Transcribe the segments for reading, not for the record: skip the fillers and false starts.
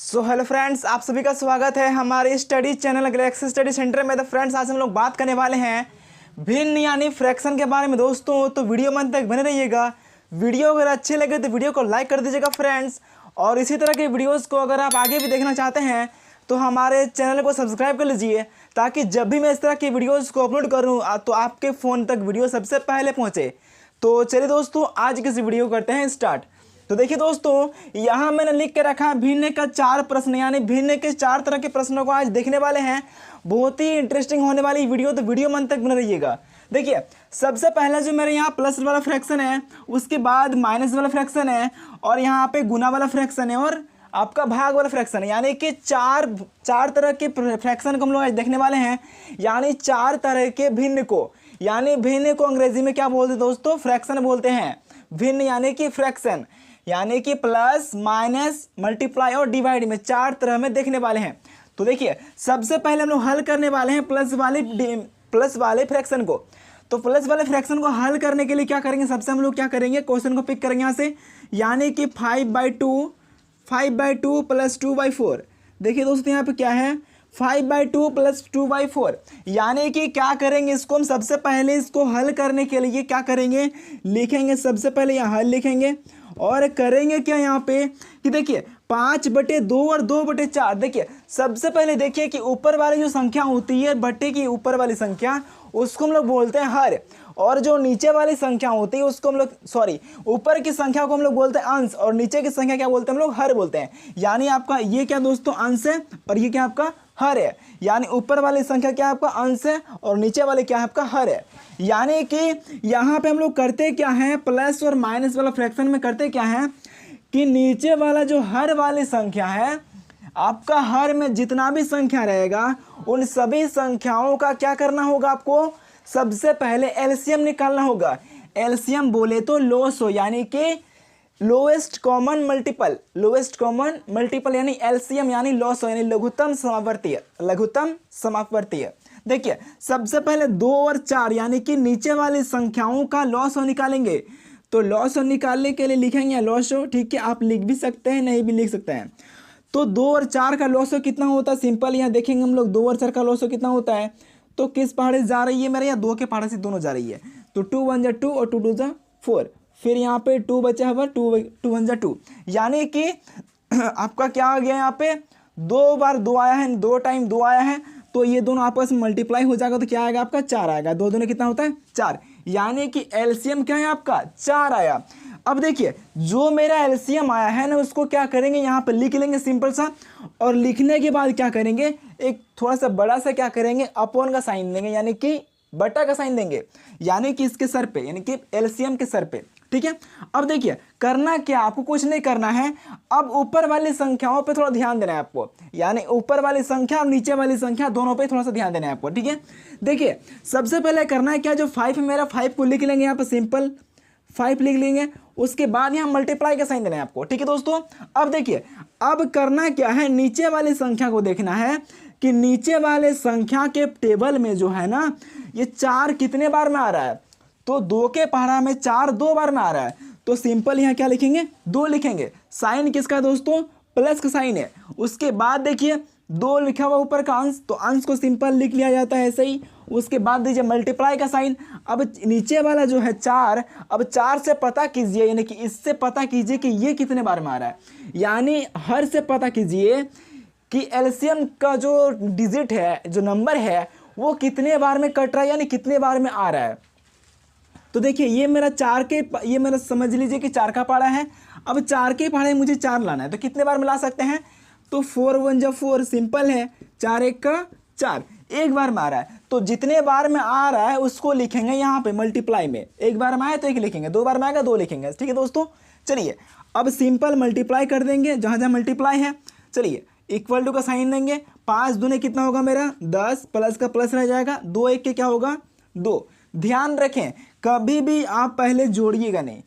Hello friends, आप सभी का स्वागत है हमारे study channel Galaxy study centre में। तो फ्रेंड्स, आज हम लोग बात करने वाले हैं भिन्न यानी फ्रैक्शन के बारे में दोस्तों। तो वीडियो में अंत तक बने रहिएगा। वीडियो अगर अच्छे लगे तो वीडियो को लाइक कर दीजिएगा फ्रेंड्स। और इसी तरह के वीडियोज़ को अगर आप आगे भी देखना चाहते हैं तो हमारे चैनल को सब्सक्राइब कर लीजिए, ताकि जब भी मैं इस तरह की वीडियोज़ को अपलोड करूँ तो आपके फ़ोन तक वीडियो सबसे पहले पहुँचे। तो चलिए दोस्तों, आज की इस वीडियो करते हैं स्टार्ट। तो देखिए दोस्तों, यहाँ मैंने लिख के रखा है भिन्न का 4 प्रश्न, यानी भिन्न के 4 तरह के प्रश्नों को आज देखने वाले हैं। बहुत ही इंटरेस्टिंग होने वाली वीडियो, तो वीडियो में अंत तक बने रहिएगा। देखिए, सबसे पहला जो मेरे यहाँ प्लस वाला फ्रैक्शन है, उसके बाद माइनस वाला फ्रैक्शन है, और यहाँ पे गुना वाला फ्रैक्शन है, और आपका भाग वाला फ्रैक्शन है। यानी कि चार तरह के फ्रैक्शन को हम लोग आज देखने वाले हैं। यानी 4 तरह के भिन्न को, यानी भिन्न को अंग्रेजी में क्या बोलते हैं दोस्तों? फ्रैक्शन बोलते हैं। भिन्न यानी कि फ्रैक्शन, यानी कि प्लस माइनस मल्टीप्लाई और डिवाइड में 4 तरह में देखने वाले हैं। तो देखिए, सबसे पहले हम लोग हल करने वाले हैं प्लस वाले फ्रैक्शन को। तो प्लस वाले फ्रैक्शन को हल करने के लिए क्या करेंगे? सबसे हम लोग क्या करेंगे, क्वेश्चन को पिक करेंगे यहाँ से, यानी कि 5/2 प्लस 2/4। देखिए दोस्तों, यहाँ पे क्या है, 5/2 प्लस 2/4। यानी कि क्या करेंगे, इसको हम सबसे पहले इसको हल करने के लिए क्या करेंगे, लिखेंगे। सबसे पहले यहाँ हल लिखेंगे और करेंगे क्या यहाँ पे कि देखिए 5/2 और 2/4। देखिए, सबसे पहले देखिए कि ऊपर वाली जो संख्या होती है, बट्टे की ऊपर वाली संख्या, उसको हम लोग बोलते हैं हर। और जो नीचे वाली संख्या होती है उसको हम लोग ऊपर की संख्या को हम लोग बोलते हैं अंश, और नीचे की संख्या क्या बोलते हैं हम लोग? हर बोलते हैं। यानी आपका ये क्या दोस्तों, अंश है, और ये क्या आपका हर है। यानी ऊपर वाली संख्या क्या आपका अंश है, और नीचे वाले क्या है आपका हर है। यानी कि यहाँ पे हम लोग करते क्या है, प्लस और माइनस वाला फ्रैक्शन में करते क्या है कि नीचे वाला जो हर वाली संख्या है, आपका हर में जितना भी संख्या रहेगा उन सभी संख्याओं का क्या करना होगा आपको? सबसे पहले एलसीएम निकालना होगा। एलसीएम बोले तो लोसो, यानी कि लोएस्ट कॉमन मल्टीपल, यानी एलसीएम यानी लोसो, यानी लघुत्तम समापवर्तीय। देखिए, सबसे पहले 2 और 4 यानी कि नीचे वाली संख्याओं का लॉसो निकालेंगे। तो लॉसो निकालने के लिए लिखेंगे लॉसो, ठीक है, आप लिख भी सकते हैं, नहीं भी लिख सकते हैं। तो 2 और 4 का लॉसो कितना होता है? सिंपल यहाँ देखेंगे हम लोग, 2 और 4 का लॉसो कितना होता है। तो किस पहाड़े से जा रही है मेरे यहाँ? 2 के पहाड़े से दोनों जा रही है। तो 2 1 जा 2 और 2 2 जा 4। फिर यहाँ पे 2 बचा हुआ, 2 1 जा 2। यानी कि आपका क्या आ गया, यहाँ पे 2 बार 2 आया है, 2 टाइम 2 आया है, तो ये दोनों आपस में मल्टीप्लाई हो जाएगा। तो क्या आएगा आपका? 4 आएगा। 2 दूनी कितना होता है? 4। यानी कि एलसीएम क्या है आपका? 4 आया। अब देखिए, जो मेरा एलसीएम आया है ना, उसको क्या करेंगे, यहाँ पे लिख लेंगे सिंपल सा। और लिखने के बाद क्या करेंगे, एक थोड़ा सा बड़ा सा क्या करेंगे, अपॉन का साइन देंगे, यानी कि बटा का साइन देंगे, यानी कि इसके सर पे, यानी कि एलसीएम के सर पे। ठीक है। अब देखिए, करना क्या, आपको कुछ नहीं करना है। अब ऊपर वाली संख्याओं पे थोड़ा ध्यान देना है आपको, यानी ऊपर वाली संख्या और नीचे वाली संख्या दोनों पे थोड़ा सा ध्यान देना है आपको। ठीक है। देखिए, सबसे पहले करना है क्या, जो 5 है मेरा, 5 को लिख लेंगे यहाँ पे, सिंपल 5 लिख लेंगे। उसके बाद यहाँ मल्टीप्लाई का साइन देना है आपको। ठीक है दोस्तों। अब देखिए, अब करना क्या है, नीचे वाली संख्या को देखना है कि नीचे वाले संख्या के टेबल में जो है ना, ये 4 कितने बार में आ रहा है। तो 2 के पहाड़ा में 4 2 बार में आ रहा है। तो सिंपल यहाँ क्या लिखेंगे, 2 लिखेंगे। साइन किसका दोस्तों? प्लस का साइन है। उसके बाद देखिए 2 लिखा हुआ ऊपर का अंश, तो अंश को सिंपल लिख लिया जाता है ऐसे ही। उसके बाद दीजिए मल्टीप्लाई का साइन। अब नीचे वाला जो है 4, अब 4 से पता कीजिए, यानी कि इससे पता कीजिए कि ये कितने बार में आ रहा है। यानी हर से पता कीजिए कि एलसीएम का जो डिजिट है, जो नंबर है, वो कितने बार में कट रहा है, यानी कितने बार में आ रहा है। तो देखिए, ये मेरा ये मेरा समझ लीजिए कि 4 का पहाड़ा है। अब 4 के पहाड़े मुझे 4 लाना है, तो कितने बार में ला सकते हैं? तो 4 1 जा 4, सिंपल है, 4 1 का 4, एक बार में आ रहा है। तो जितने बार में आ रहा है उसको लिखेंगे यहाँ पे मल्टीप्लाई में। एक बार में आए तो 1 लिखेंगे, 2 बार में आएगा 2 लिखेंगे। ठीक है दोस्तों। चलिए, अब सिंपल मल्टीप्लाई कर देंगे जहाँ जहाँ मल्टीप्लाई है। चलिए, इक्वल टू का साइन देंगे। 5 दूने कितना होगा मेरा? 10, प्लस का प्लस रह जाएगा, 2 1 के क्या होगा? 2। ध्यान रखें, कभी भी आप पहले जोड़िएगा नहीं,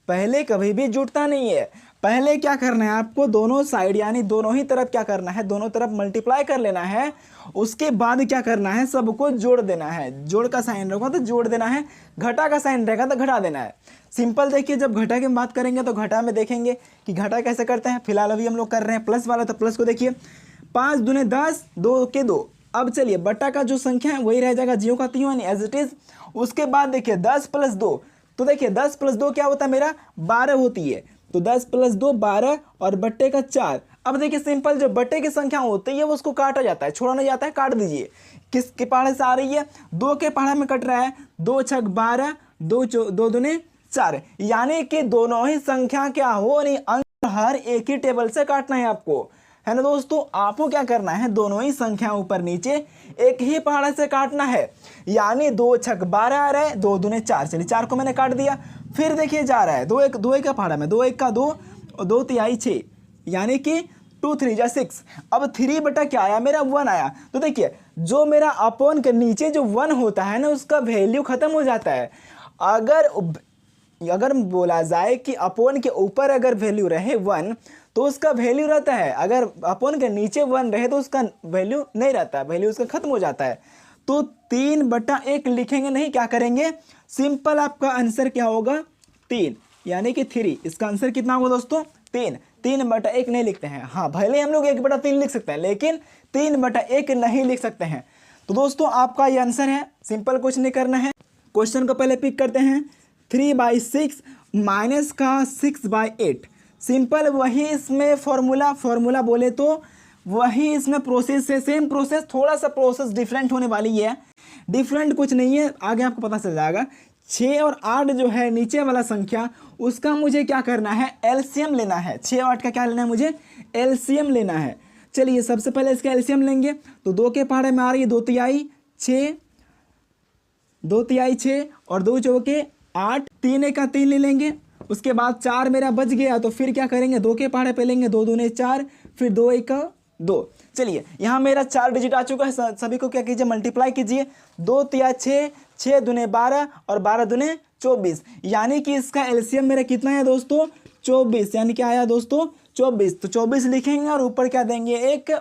पहले कभी भी जुड़ता नहीं है। पहले क्या करना है आपको, दोनों साइड यानी दोनों ही तरफ क्या करना है, दोनों तरफ मल्टीप्लाई कर लेना है। उसके बाद क्या करना है, सबको जोड़ देना है। जोड़ का साइन रहेगा तो जोड़ देना है, घटा का साइन रहेगा तो घटा देना है। सिंपल देखिए, जब घटा की बात करेंगे तो घटा में देखेंगे कि घटा कैसे करते हैं। फिलहाल अभी हम लोग कर रहे हैं प्लस वाला, तो प्लस को देखिए 5 दूने 10, 2 के 2। अब चलिए बट्टा का जो संख्या है वही रह जाएगा ज्यों का त्यों यानी एज इट इज। उसके बाद देखिए 10 + 2, तो देखिए 10 + 2 क्या होता है मेरा 12 होती है। तो 10 + 2 12 और बट्टे का 4। अब देखिए सिंपल, जो बट्टे की संख्या होती है वो उसको काटा जाता है, छोड़ा नहीं जाता है, काट दीजिए। किसके पहाड़े से आ रही है, 2 के पहाड़े में कट रहा है। 2 × 12, 2 दूने 4, यानी कि दोनों ही संख्या क्या हो नहीं, अंक हर एक ही टेबल से काटना है आपको, है ना दोस्तों। आपको क्या करना है, दोनों ही संख्या ऊपर नीचे एक ही पहाड़े से काटना है, यानी 2 × 12 आ रहा है, 2 दूने 4, चलिए 4 को मैंने काट दिया। फिर देखिए जा रहा है 2 1 का पहाड़ा में, 2 1 का 2 और 2 तिहाई 6, यानी कि 2 3 जा 6। अब 3 बटा क्या आया मेरा 1 आया। तो देखिए जो मेरा अपॉन के नीचे जो 1 होता है ना, उसका वैल्यू खत्म हो जाता है। अगर बोला जाए कि अपॉन के ऊपर अगर वैल्यू रहे 1 तो उसका वैल्यू रहता है, अगर अपॉन के नीचे 1 रहे तो उसका वैल्यू नहीं रहता, वैल्यू उसका खत्म हो जाता है। तो 3/1 लिखेंगे नहीं, क्या करेंगे, सिंपल आपका आंसर क्या होगा 3, यानी कि 3। इसका आंसर कितना होगा दोस्तों 3। 3/1 नहीं लिखते हैं, हाँ भले हम लोग 1/3 लिख सकते हैं, लेकिन 3/1 नहीं लिख सकते हैं। तो दोस्तों आपका ये आंसर है, सिंपल कुछ नहीं करना है। क्वेश्चन को पहले पिक करते हैं। 3/6 माइनस का 6/8, सिंपल वही इसमें फॉर्मूला बोले तो वही इसमें प्रोसेस है, सेम प्रोसेस, थोड़ा सा प्रोसेस डिफरेंट होने वाली है। डिफरेंट कुछ नहीं है, आगे आपको पता चल जाएगा। 6 और 8 जो है नीचे वाला संख्या, उसका मुझे क्या करना है, एलसीएम लेना है। 6 और 8 का क्या लेना है, मुझे एलसीएम लेना है। चलिए सबसे पहले इसका एलसीएम लेंगे, तो 2 के पहाड़े में आ रही है 2 तिहाई 6, 2 तिहाई 6 और 2 चौके 8, 3 1 का 3 ले लेंगे। उसके बाद 4 मेरा बच गया, तो फिर क्या करेंगे, 2 के पहाड़े पे लेंगे, 2 दूने 4, फिर 2 1 का 2। चलिए यहाँ मेरा 4 डिजिट आ चुका है, सभी को क्या कीजिए मल्टीप्लाई कीजिए। 2 तिया 6, 6 दूने 12 और 12 दूने 24, यानी कि इसका एलसीएम मेरा कितना है दोस्तों 24, यानी क्या आया दोस्तों 24। तो 24 लिखेंगे और ऊपर क्या देंगे, एक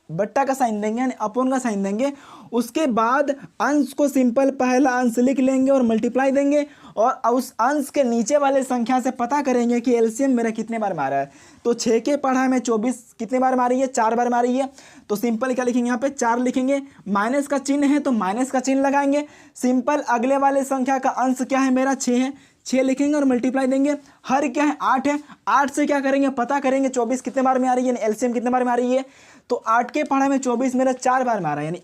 बट्टा का साइन देंगे यानी अपॉन का साइन देंगे। उसके बाद अंश को सिंपल पहला अंश लिख लेंगे और मल्टीप्लाई देंगे, और उस अंश के नीचे वाले संख्या से पता करेंगे कि एलसीएम मेरा कितने बार मारा है। तो 6 के पढ़ा में 24 कितने बार मारी है, 4 बार मारी है। तो सिंपल क्या लिखेंगे, यहाँ पे 4 लिखेंगे, माइनस का चिन्ह है तो माइनस का चिन्ह लगाएंगे। सिंपल अगले वाले संख्या का अंश क्या है मेरा 6 है, 6 लिखेंगे और मल्टीप्लाई देंगे। हर क्या है 8 है, 8 से क्या करेंगे पता करेंगे 24 कितने बार में आ रही है, एलसीएम कितने बार में आ रही है। तो 8 के पढ़ा में 24 मेरा 4 बार में आ रहा है, यानी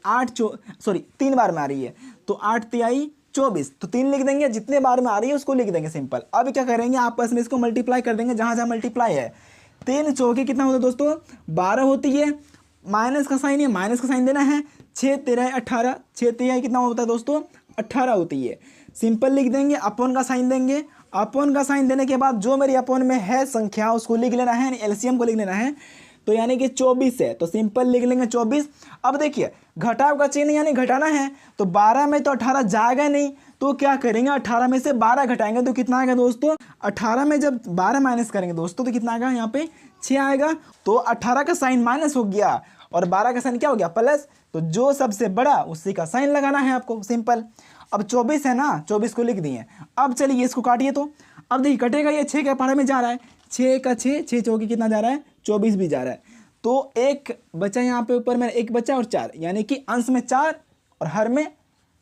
3 बार में आ रही है। तो 8 तिहाई 24, तो 3 लिख देंगे, जितने बार में आ रही है उसको लिख देंगे सिंपल। अब क्या करेंगे आपस में इसको मल्टीप्लाई कर देंगे, जहाँ जहाँ मल्टीप्लाई है। 3 चौके कितना होता है दोस्तों 12 होती है, माइनस का साइन है, माइनस का साइन देना है। 6 तेरह 18, 6 तिहाई कितना होता है दोस्तों 18 होती है। सिंपल लिख देंगे, अपॉन का साइन देंगे। अपॉन का साइन देने के बाद जो मेरी अपॉन में है संख्या उसको लिख लेना है, एलसीएम को लिख लेना है। तो यानी कि 24 है, तो सिंपल लिख लेंगे 24। अब देखिए घटाव का चिन्ह यानी घटाना है, तो 12 में तो 18 जाएगा नहीं, तो क्या करेंगे 18 में से 12 घटाएंगे तो कितना आएगा दोस्तों 18 में जब 12 माइनस करेंगे दोस्तों तो कितना आएगा, यहाँ पे 6 आएगा। तो 18 का साइन माइनस हो गया और 12 का साइन क्या हो गया प्लस। तो जो सबसे बड़ा उसी का साइन लगाना है आपको, सिंपल। अब 24 है ना, 24 को लिख दिए। अब चलिए इसको काटिए, तो अब देखिए कटेगा, ये 6 के पहाड़े में जा रहा है, 6 का 6, 6 चौके कितना जा रहा है 24 भी जा रहा है। तो एक बचा यहाँ पे ऊपर में, एक बचा और 4, यानी कि अंश में 4 और हर में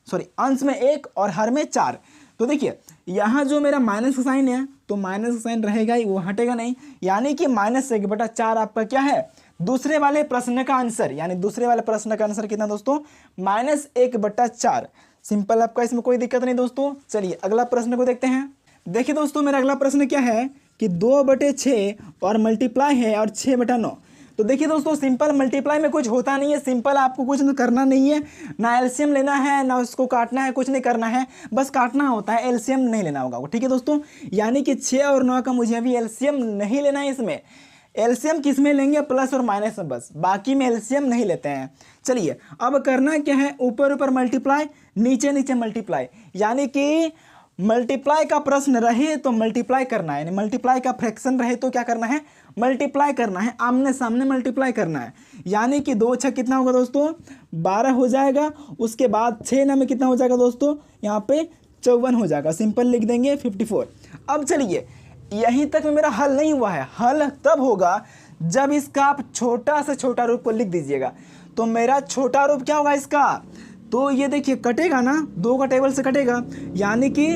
अंश में 1 और हर में 4। तो देखिए यहाँ जो मेरा माइनस का साइन है तो माइनस का साइन रहेगा ही, वो हटेगा नहीं, यानी कि -1/4 आपका क्या है दूसरे वाले प्रश्न का आंसर। यानी दूसरे वाले प्रश्न का आंसर कितना दोस्तों -1/4। सिंपल, आपका इसमें कोई दिक्कत नहीं दोस्तों। चलिए अगला प्रश्न को देखते हैं। देखिए दोस्तों मेरा अगला प्रश्न क्या है कि 2/6 और मल्टीप्लाई है और 6/9। तो देखिए दोस्तों सिंपल मल्टीप्लाई में कुछ होता नहीं है, सिंपल आपको कुछ करना नहीं है, ना एलसीएम लेना है ना उसको काटना है, कुछ नहीं करना है, बस काटना होता है, एलसीएम नहीं लेना होगा, ठीक है दोस्तों। यानी कि 6 और 9 का मुझे अभी एलसीएम नहीं लेना है। इसमें एलसीएम किस में लेंगे, प्लस और माइनस में, बस बाकी में एलसीएम नहीं लेते हैं। चलिए अब करना क्या है, ऊपर ऊपर मल्टीप्लाई, नीचे नीचे मल्टीप्लाई, यानी कि मल्टीप्लाई का प्रश्न रहे तो मल्टीप्लाई करना है, यानी मल्टीप्लाई का फ्रैक्शन रहे तो क्या करना है, मल्टीप्लाई करना है, आमने सामने मल्टीप्लाई करना है। यानी कि 2 6 कितना होगा दोस्तों, 12 हो जाएगा। उसके बाद 6 में कितना हो जाएगा दोस्तों, यहाँ पे 54 हो जाएगा। सिंपल लिख देंगे 54। अब चलिए यहीं तक में मेरा हल नहीं हुआ है, हल तब होगा जब इसका आप छोटा से छोटा रूप को लिख दीजिएगा। तो मेरा छोटा रूप क्या होगा इसका, तो ये देखिए कटेगा ना, 2 का टेबल से कटेगा, यानी कि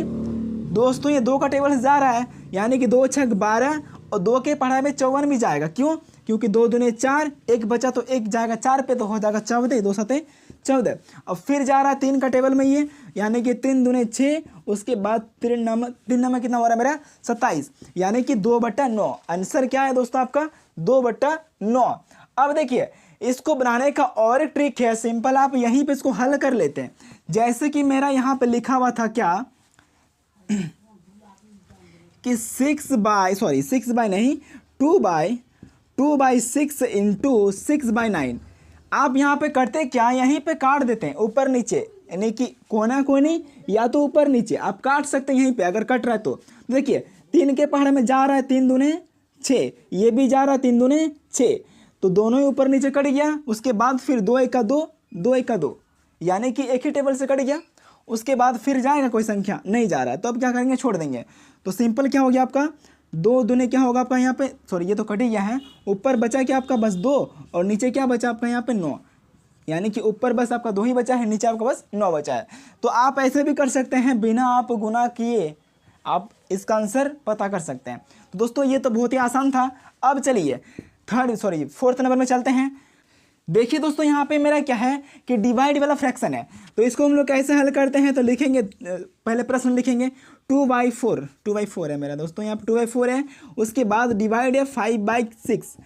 दोस्तों ये 2 का टेबल से जा रहा है, यानी कि 2 6 12 और 2 के पढ़ाई में 54 भी जाएगा। क्यों, क्योंकि 2 दूने 4, 1 बचा तो 1 जाएगा 4 पे, तो हो जाएगा 14, 2 7 14। अब फिर जा रहा है 3 का टेबल में ये, यानी कि 3 दूने 6, उसके बाद 3 में कितना हो रहा है मेरा 27, यानी कि 2/9। आंसर क्या है दोस्तों आपका 2/9। अब देखिए इसको बनाने का और एक ट्रिक है, सिंपल आप यहीं पे इसको हल कर लेते हैं। जैसे कि मेरा यहाँ पे लिखा हुआ था क्या कि 2/6 इंटू 6/9। आप यहाँ पे करते क्या, यहीं पे काट देते हैं ऊपर नीचे, यानी कि कोना कोनी या तो ऊपर नीचे आप काट सकते हैं यहीं पे अगर कट रहा है तो। देखिए 3 के पहाड़ में जा रहा है 3 दूने 6, ये भी जा रहा है 3 दूने 6, तो दोनों ही ऊपर नीचे कट गया। उसके बाद फिर 2 1 2, 2 1 2, यानी कि एक ही टेबल से कट गया। उसके बाद फिर जाएगा कोई संख्या नहीं जा रहा है, तो अब क्या करेंगे, छोड़ देंगे। तो सिंपल क्या हो गया आपका 2 दूने क्या होगा आपका यहाँ पे, सॉरी ये तो कट ही गया है, ऊपर बचा क्या आपका बस 2 और नीचे क्या बचा आपका यहाँ पे 9, यानी कि ऊपर बस आपका 2 ही बचा है, नीचे आपका बस 9 बचा है। तो आप ऐसे भी कर सकते हैं, बिना आप गुना किए आप इसका आंसर पता कर सकते हैं। तो दोस्तों ये तो बहुत ही आसान था। अब चलिए 4th नंबर में चलते हैं। देखिए दोस्तों यहाँ पे मेरा क्या है कि डिवाइड वाला फ्रैक्शन है, तो इसको हम लोग कैसे हल करते हैं, तो लिखेंगे पहले प्रश्न लिखेंगे 2/4 है मेरा दोस्तों, यहाँ पे 2/4 है। उसके बाद डिवाइड है 5/6।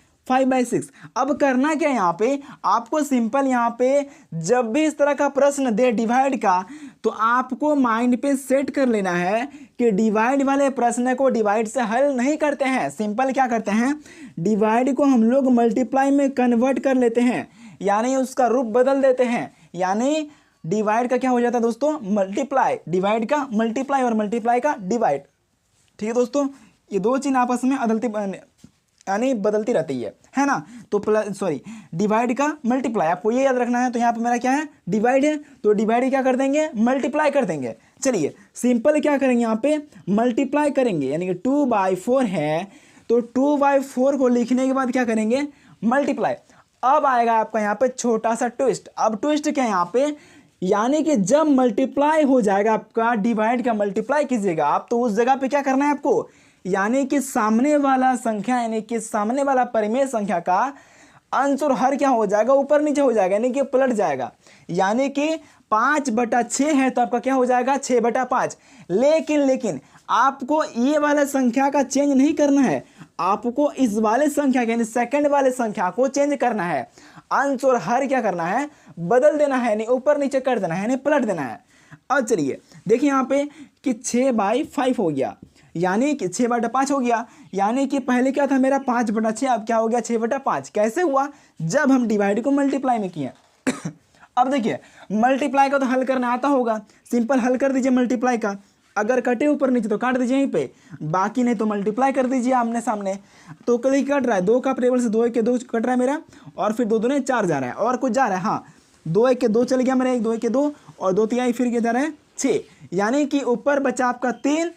अब करना क्या है यहाँ पे, आपको सिंपल यहाँ पे जब भी इस तरह का प्रश्न दे डिवाइड का, तो आपको माइंड पे सेट कर लेना है कि डिवाइड वाले प्रश्न को डिवाइड से हल नहीं करते हैं। सिंपल क्या करते हैं, डिवाइड को हम लोग मल्टीप्लाई में कन्वर्ट कर लेते हैं, यानी उसका रूप बदल देते हैं। यानी डिवाइड का क्या हो जाता है दोस्तों, मल्टीप्लाई, डिवाइड का मल्टीप्लाई और मल्टीप्लाई का डिवाइड। ठीक है दोस्तों, ये 2 चीज़ आपस में यानी बदलती रहती है ना। तो डिवाइड का मल्टीप्लाई आपको ये याद रखना है। तो यहाँ पे मेरा क्या है, डिवाइड है, तो डिवाइड क्या कर देंगे, मल्टीप्लाई कर देंगे। चलिए सिंपल क्या करेंगे, यहाँ पे मल्टीप्लाई करेंगे, यानी कि 2/4 है, तो 2/4 को लिखने के बाद क्या करेंगे, मल्टीप्लाई। अब आएगा आपका यहाँ पे छोटा सा ट्विस्ट। अब ट्विस्ट क्या है यहाँ पे, यानी कि जब मल्टीप्लाई हो जाएगा आपका, डिवाइड का मल्टीप्लाई कीजिएगा आप, तो उस जगह पे क्या करना है आपको, यानी कि सामने वाला संख्या, यानी कि सामने वाला परिमेय संख्या का अंश और हर क्या हो जाएगा, ऊपर नीचे हो जाएगा, यानी कि पलट जाएगा। यानी कि 5/6 है तो आपका क्या हो जाएगा 6/5। लेकिन आपको ये वाला संख्या का चेंज नहीं करना है, आपको इस वाले संख्या यानी सेकंड वाले संख्या को चेंज करना है। अंश और हर क्या करना है, बदल देना है, यानी ऊपर नीचे कर देना है, यानी पलट देना है। अब चलिए देखिए यहाँ पे कि 6/5 हो गया, यानी कि 6/5 हो गया, यानी कि पहले क्या था मेरा 5/6, अब क्या हो गया 6/5। कैसे हुआ, जब हम डिवाइड को मल्टीप्लाई में किए। अब देखिए मल्टीप्लाई का तो हल करना आता होगा, सिंपल हल कर दीजिए मल्टीप्लाई का। अगर कटे ऊपर नीचे तो काट दीजिए यहीं पे, बाकी नहीं तो मल्टीप्लाई कर दीजिए आमने सामने। तो कभी कट रहा है 2 का टेबल से 2 1 2 कट रहा है मेरा, और फिर 2 दूने 4 जा रहा है, और कुछ जा रहा है, हाँ 2 1 2 चल गया मेरा, 1 2 1 2 और 2 3 फिर क्या जा रहा है 6, यानी कि ऊपर बचा आपका 3,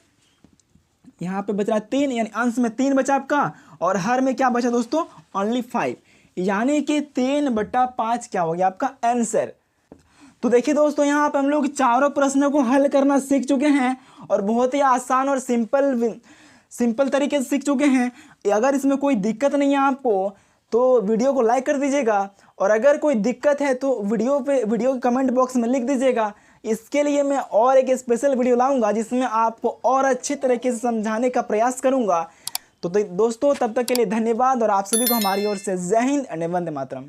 यहाँ पे बच रहा है 3, यानी अंश में 3 बचा आपका, और हर में क्या बचा दोस्तों, ओनली 5, यानी कि 3/5 क्या हो गया आपका आंसर। तो देखिए दोस्तों यहाँ पे हम लोग चारों प्रश्नों को हल करना सीख चुके हैं, और बहुत ही आसान और सिंपल तरीके से सीख चुके हैं। अगर इसमें कोई दिक्कत नहीं है आपको तो वीडियो को लाइक कर दीजिएगा, और अगर कोई दिक्कत है तो वीडियो के कमेंट बॉक्स में लिख दीजिएगा। इसके लिए मैं और एक स्पेशल वीडियो लाऊंगा जिसमें आपको और अच्छे तरीके से समझाने का प्रयास करूंगा। तो दोस्तों तब तक के लिए धन्यवाद, और आप सभी को हमारी ओर से जय हिंद एंड वंदे मातरम।